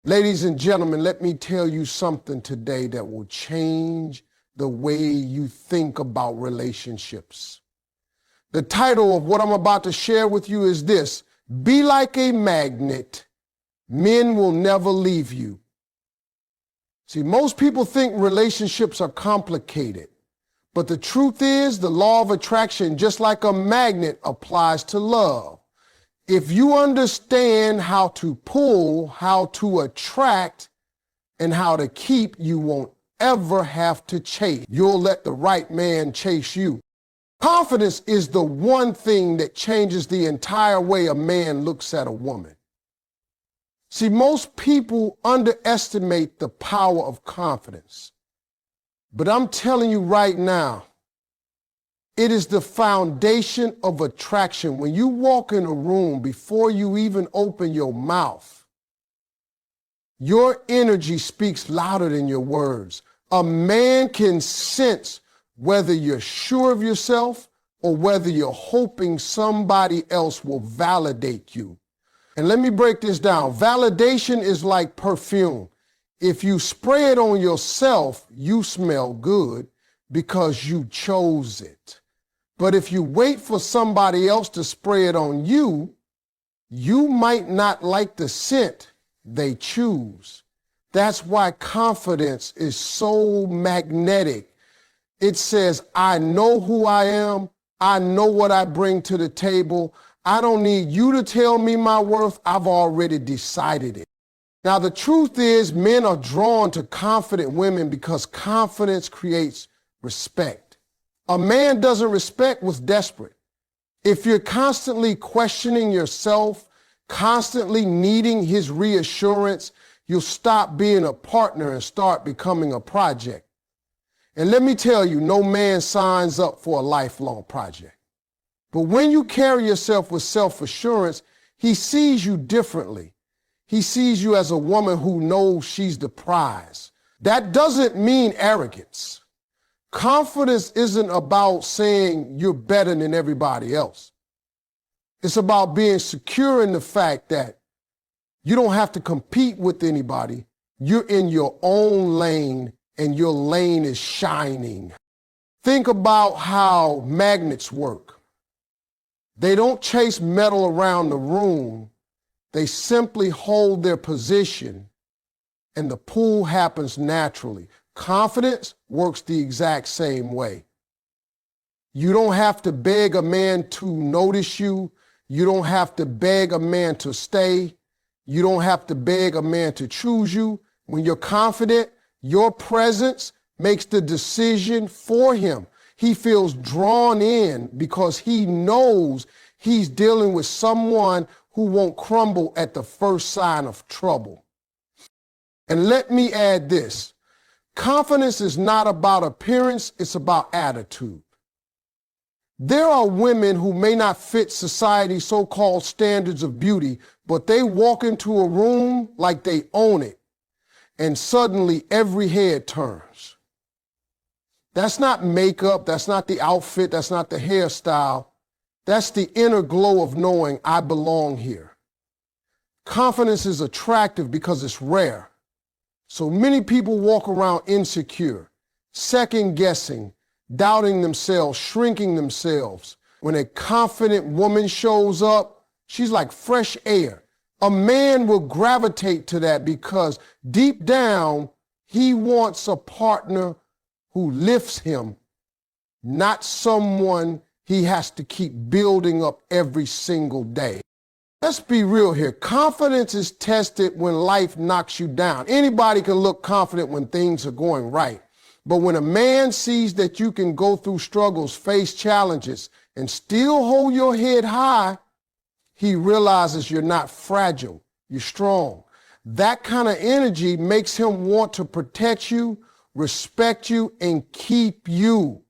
Ladies and gentlemen, let me tell you something today that will change the way you think about relationships. The title of what I'm about to share with you is this: Be like a magnet. Men will never leave you. See, most people think relationships are complicated, but the truth is the law of attraction, just like a magnet, applies to love. If you understand how to pull, how to attract, and how to keep, you won't ever have to chase. You'll let the right man chase you. Confidence is the one thing that changes the entire way a man looks at a woman. See, most people underestimate the power of confidence. But I'm telling you right now, it is the foundation of attraction. When you walk in a room, before you even open your mouth, your energy speaks louder than your words. A man can sense whether you're sure of yourself or whether you're hoping somebody else will validate you. And let me break this down. Validation is like perfume. If you spray it on yourself, you smell good because you chose it. But if you wait for somebody else to spray it on you, you might not like the scent they choose. That's why confidence is so magnetic. It says, I know who I am. I know what I bring to the table. I don't need you to tell me my worth. I've already decided it. Now, the truth is, men are drawn to confident women because confidence creates respect. A man doesn't respect what's desperate. If you're constantly questioning yourself, constantly needing his reassurance, you'll stop being a partner and start becoming a project. And let me tell you, no man signs up for a lifelong project. But when you carry yourself with self-assurance, he sees you differently. He sees you as a woman who knows she's the prize. That doesn't mean arrogance. Confidence isn't about saying you're better than everybody else. It's about being secure in the fact that you don't have to compete with anybody. You're in your own lane and your lane is shining. Think about how magnets work. They don't chase metal around the room. They simply hold their position and the pull happens naturally. Confidence works the exact same way. You don't have to beg a man to notice you. You don't have to beg a man to stay. You don't have to beg a man to choose you. When you're confident, your presence makes the decision for him. He feels drawn in because he knows he's dealing with someone who won't crumble at the first sign of trouble. And let me add this. Confidence is not about appearance, it's about attitude. There are women who may not fit society's so-called standards of beauty, but they walk into a room like they own it, and suddenly every head turns. That's not makeup, that's not the outfit, that's not the hairstyle. That's the inner glow of knowing I belong here. Confidence is attractive because it's rare. So many people walk around insecure, second-guessing, doubting themselves, shrinking themselves. When a confident woman shows up, she's like fresh air. A man will gravitate to that because deep down, he wants a partner who lifts him, not someone he has to keep building up every single day. Let's be real here. Confidence is tested when life knocks you down. Anybody can look confident when things are going right. But when a man sees that you can go through struggles, face challenges, and still hold your head high, he realizes you're not fragile, you're strong. That kind of energy makes him want to protect you, respect you, and keep you.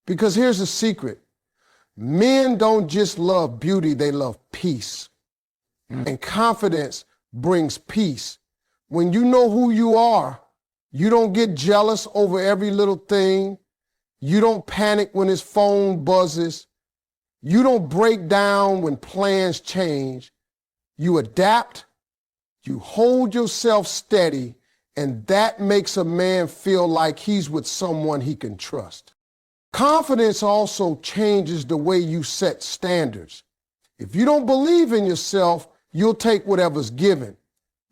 Because here's the secret. Men don't just love beauty, they love peace. And confidence brings peace. When you know who you are, you don't get jealous over every little thing. You don't panic when his phone buzzes. You don't break down when plans change. You adapt, You hold yourself steady, and that makes a man feel like he's with someone he can trust. Confidence also changes the way you set standards. If you don't believe in yourself, you'll take whatever's given.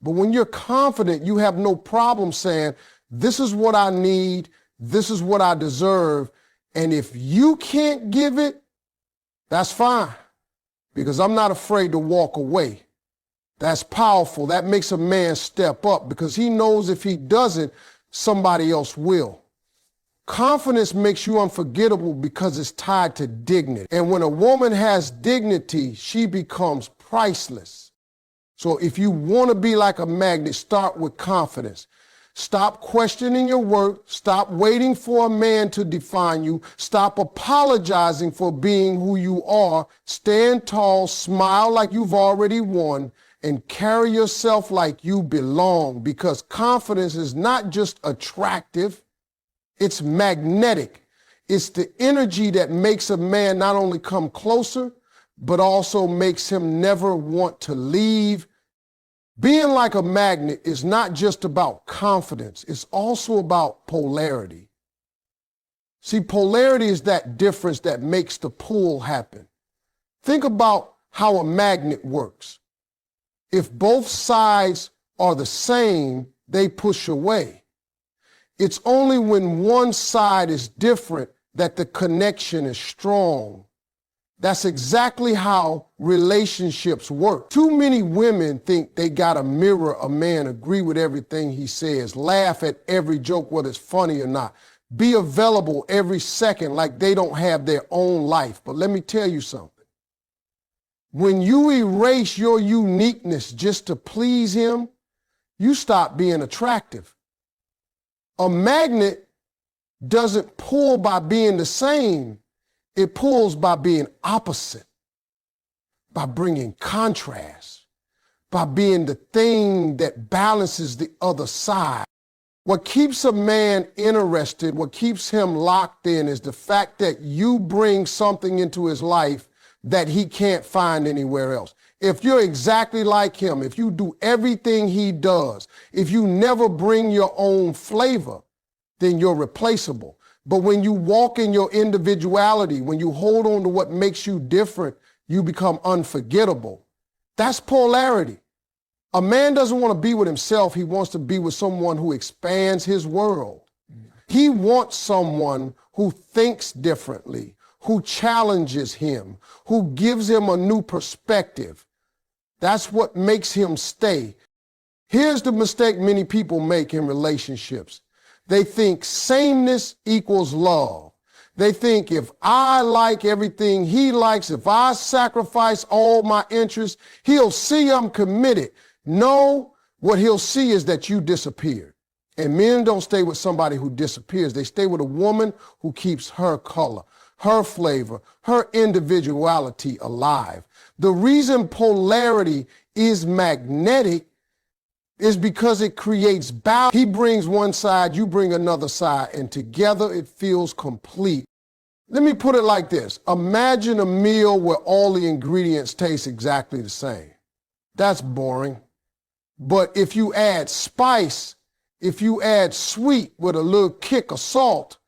But when you're confident, you have no problem saying, this is what I need, this is what I deserve, and if you can't give it, that's fine, because I'm not afraid to walk away. That's powerful. That makes a man step up because he knows if he doesn't, somebody else will. Confidence makes you unforgettable because it's tied to dignity. And when a woman has dignity, she becomes priceless. So if you want to be like a magnet, start with confidence. Stop questioning your worth. Stop waiting for a man to define you. Stop apologizing for being who you are. Stand tall, smile like you've already won, and carry yourself like you belong, because confidence is not just attractive, it's magnetic. It's the energy that makes a man not only come closer, but also makes him never want to leave. Being like a magnet is not just about confidence, it's also about polarity. See, polarity is that difference that makes the pull happen. Think about how a magnet works. If both sides are the same, they push away. It's only when one side is different that the connection is strong. That's exactly how relationships work. Too many women think they gotta mirror a man, agree with everything he says, laugh at every joke, whether it's funny or not, be available every second like they don't have their own life. But let me tell you something. When you erase your uniqueness just to please him, you stop being attractive. A magnet doesn't pull by being the same. It pulls by being opposite, by bringing contrast, by being the thing that balances the other side. What keeps a man interested, what keeps him locked in, is the fact that you bring something into his life that he can't find anywhere else. If you're exactly like him, if you do everything he does, if you never bring your own flavor, then you're replaceable. But when you walk in your individuality, when you hold on to what makes you different, you become unforgettable. That's polarity. A man doesn't want to be with himself. He wants to be with someone who expands his world. He wants someone who thinks differently, who challenges him, who gives him a new perspective. That's what makes him stay. Here's the mistake many people make in relationships. They think sameness equals love. They think if I like everything he likes, if I sacrifice all my interests, he'll see I'm committed. No, what he'll see is that you disappeared. And men don't stay with somebody who disappears. They stay with a woman who keeps her color, her flavor, her individuality alive. The reason polarity is magnetic is because it creates balance. He brings one side, you bring another side, and together it feels complete. Let me put it like this. Imagine a meal where all the ingredients taste exactly the same. That's boring. But if you add spice, if you add sweet with a little kick of salt,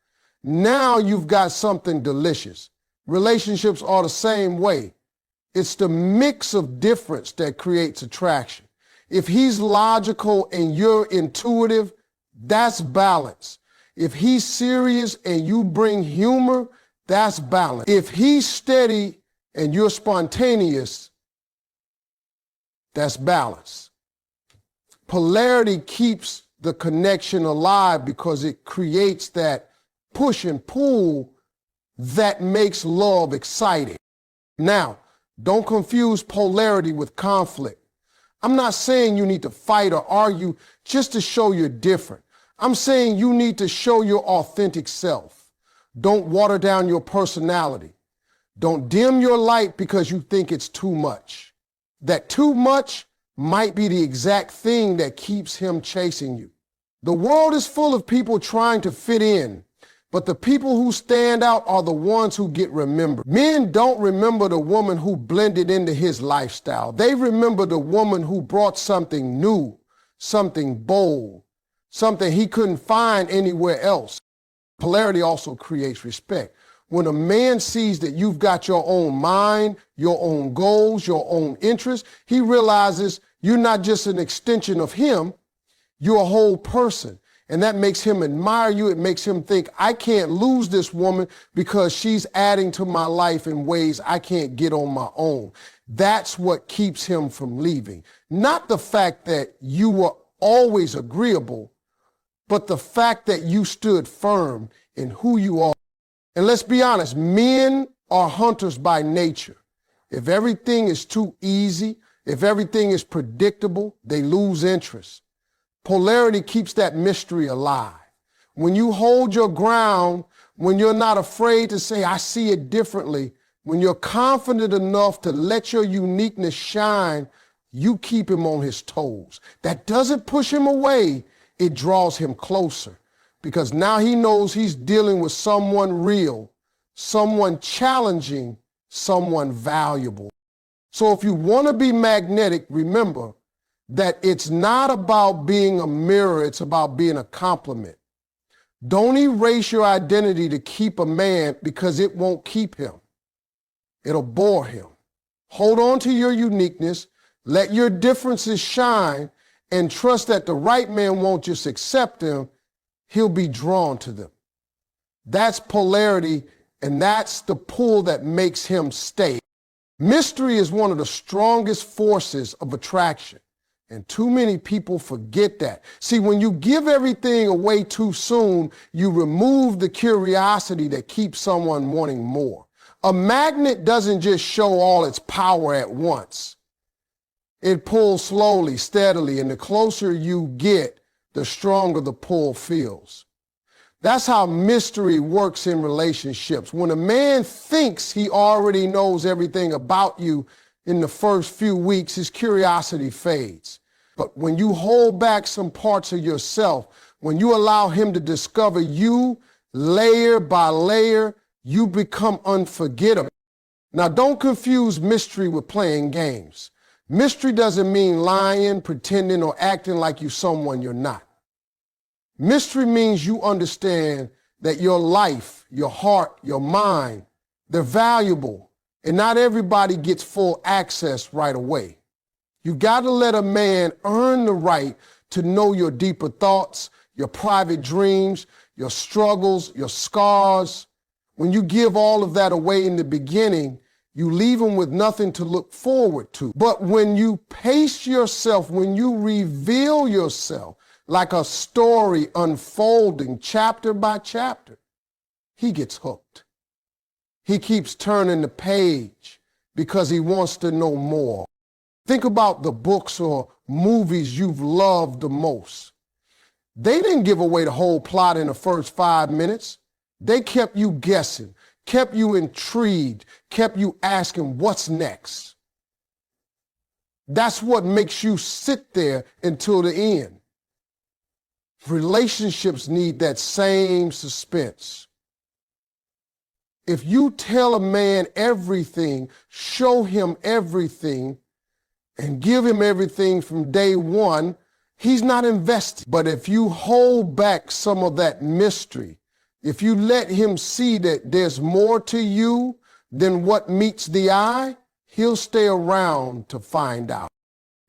now you've got something delicious. Relationships are the same way. It's the mix of difference that creates attraction. If he's logical and you're intuitive, that's balance. If he's serious and you bring humor, that's balance. If he's steady and you're spontaneous, that's balance. Polarity keeps the connection alive because it creates that push and pull that makes love exciting. Now, don't confuse polarity with conflict. I'm not saying you need to fight or argue just to show you're different. I'm saying you need to show your authentic self. Don't water down your personality. Don't dim your light because you think it's too much. That too much might be the exact thing that keeps him chasing you. The world is full of people trying to fit in. But the people who stand out are the ones who get remembered. Men don't remember the woman who blended into his lifestyle. They remember the woman who brought something new, something bold, something he couldn't find anywhere else. Polarity also creates respect. When a man sees that you've got your own mind, your own goals, your own interests, he realizes you're not just an extension of him, you're a whole person. And that makes him admire you. It makes him think, I can't lose this woman because she's adding to my life in ways I can't get on my own. That's what keeps him from leaving. Not the fact that you were always agreeable, but the fact that you stood firm in who you are. And let's be honest, men are hunters by nature. If everything is too easy, if everything is predictable, they lose interest. Polarity keeps that mystery alive. When you hold your ground, when you're not afraid to say, I see it differently, when you're confident enough to let your uniqueness shine, you keep him on his toes. That doesn't push him away, it draws him closer. Because now he knows he's dealing with someone real, someone challenging, someone valuable. So if you want to be magnetic, remember that it's not about being a mirror, it's about being a compliment. Don't erase your identity to keep a man because it won't keep him. It'll bore him. Hold on to your uniqueness, let your differences shine, and trust that the right man won't just accept them, he'll be drawn to them. That's polarity, and that's the pull that makes him stay. Mystery is one of the strongest forces of attraction. And too many people forget that. See, when you give everything away too soon, you remove the curiosity that keeps someone wanting more. A magnet doesn't just show all its power at once. It pulls slowly, steadily, and the closer you get, the stronger the pull feels. That's how mystery works in relationships. When a man thinks he already knows everything about you in the first few weeks, his curiosity fades. But when you hold back some parts of yourself, when you allow him to discover you layer by layer, you become unforgettable. Now, don't confuse mystery with playing games. Mystery doesn't mean lying, pretending, or acting like you're someone you're not. Mystery means you understand that your life, your heart, your mind, they're valuable, and not everybody gets full access right away. You got to let a man earn the right to know your deeper thoughts, your private dreams, your struggles, your scars. When you give all of that away in the beginning, you leave him with nothing to look forward to. But when you pace yourself, when you reveal yourself like a story unfolding chapter by chapter, he gets hooked. He keeps turning the page because he wants to know more. Think about the books or movies you've loved the most. They didn't give away the whole plot in the first 5 minutes. They kept you guessing, kept you intrigued, kept you asking what's next. That's what makes you sit there until the end. Relationships need that same suspense. If you tell a man everything, show him everything, and give him everything from day one, he's not invested. But if you hold back some of that mystery, if you let him see that there's more to you than what meets the eye, he'll stay around to find out.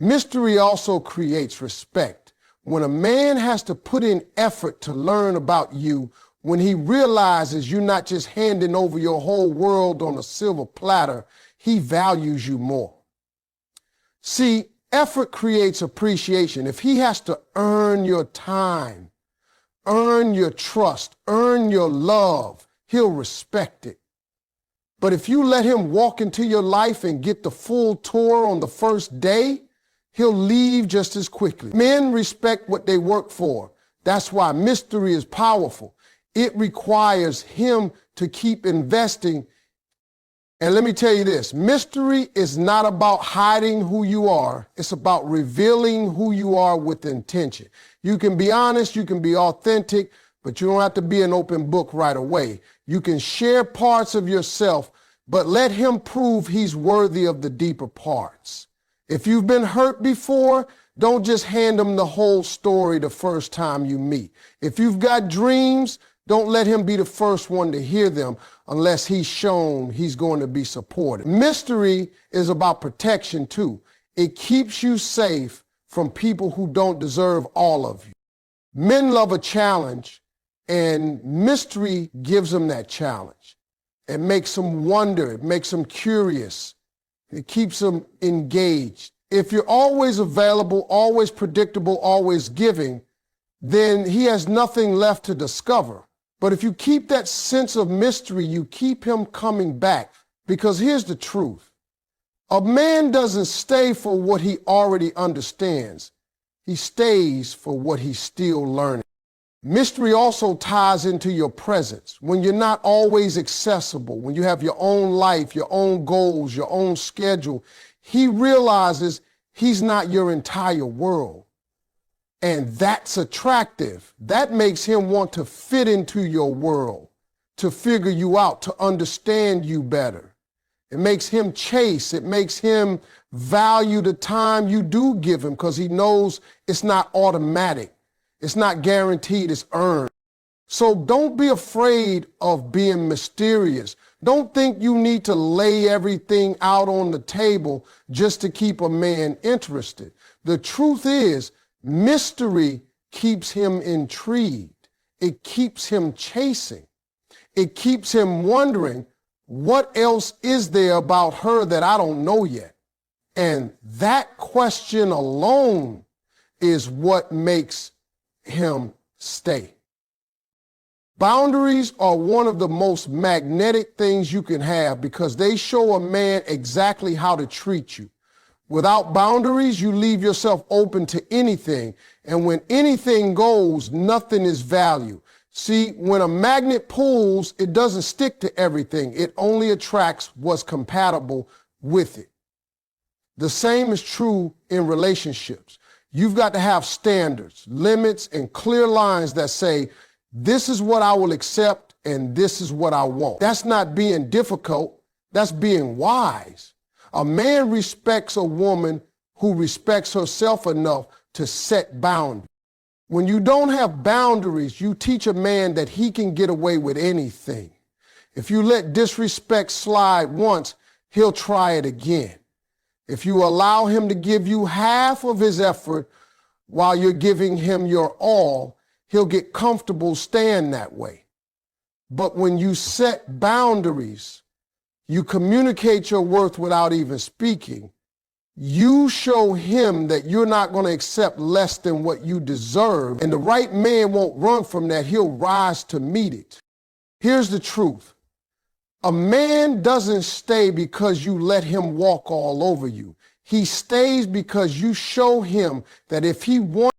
Mystery also creates respect. When a man has to put in effort to learn about you, when he realizes you're not just handing over your whole world on a silver platter, he values you more. See, effort creates appreciation. If he has to earn your time, earn your trust, earn your love, he'll respect it. But if you let him walk into your life and get the full tour on the first day, he'll leave just as quickly. Men respect what they work for. That's why mystery is powerful. It requires him to keep investing. And let me tell you this, mystery is not about hiding who you are. It's about revealing who you are with intention. You can be honest, you can be authentic, but you don't have to be an open book right away. You can share parts of yourself, but let him prove he's worthy of the deeper parts. If you've been hurt before, don't just hand him the whole story the first time you meet. If you've got dreams, don't let him be the first one to hear them unless he's shown he's going to be supported. Mystery is about protection too. It keeps you safe from people who don't deserve all of you. Men love a challenge, and mystery gives them that challenge. It makes them wonder. It makes them curious. It keeps them engaged. If you're always available, always predictable, always giving, then he has nothing left to discover. But if you keep that sense of mystery, you keep him coming back. Because here's the truth. A man doesn't stay for what he already understands. He stays for what he's still learning. Mystery also ties into your presence. When you're not always accessible, when you have your own life, your own goals, your own schedule, he realizes he's not your entire world. And that's attractive. That makes him want to fit into your world, to figure you out, to understand you better. It makes him chase. It makes him value the time you do give him because he knows it's not automatic. It's not guaranteed. It's earned. So don't be afraid of being mysterious. Don't think you need to lay everything out on the table just to keep a man interested. The truth is, mystery keeps him intrigued. It keeps him chasing. It keeps him wondering, what else is there about her that I don't know yet? And that question alone is what makes him stay. Boundaries are one of the most magnetic things you can have because they show a man exactly how to treat you. Without boundaries, you leave yourself open to anything. And when anything goes, nothing is valued. See, when a magnet pulls, it doesn't stick to everything. It only attracts what's compatible with it. The same is true in relationships. You've got to have standards, limits, and clear lines that say, this is what I will accept and this is what I won't. That's not being difficult. That's being wise. A man respects a woman who respects herself enough to set boundaries. When you don't have boundaries, you teach a man that he can get away with anything. If you let disrespect slide once, he'll try it again. If you allow him to give you half of his effort while you're giving him your all, he'll get comfortable staying that way. But when you set boundaries, you communicate your worth without even speaking, you show him that you're not going to accept less than what you deserve, and the right man won't run from that. He'll rise to meet it. Here's the truth. A man doesn't stay because you let him walk all over you. He stays because you show him that if he wants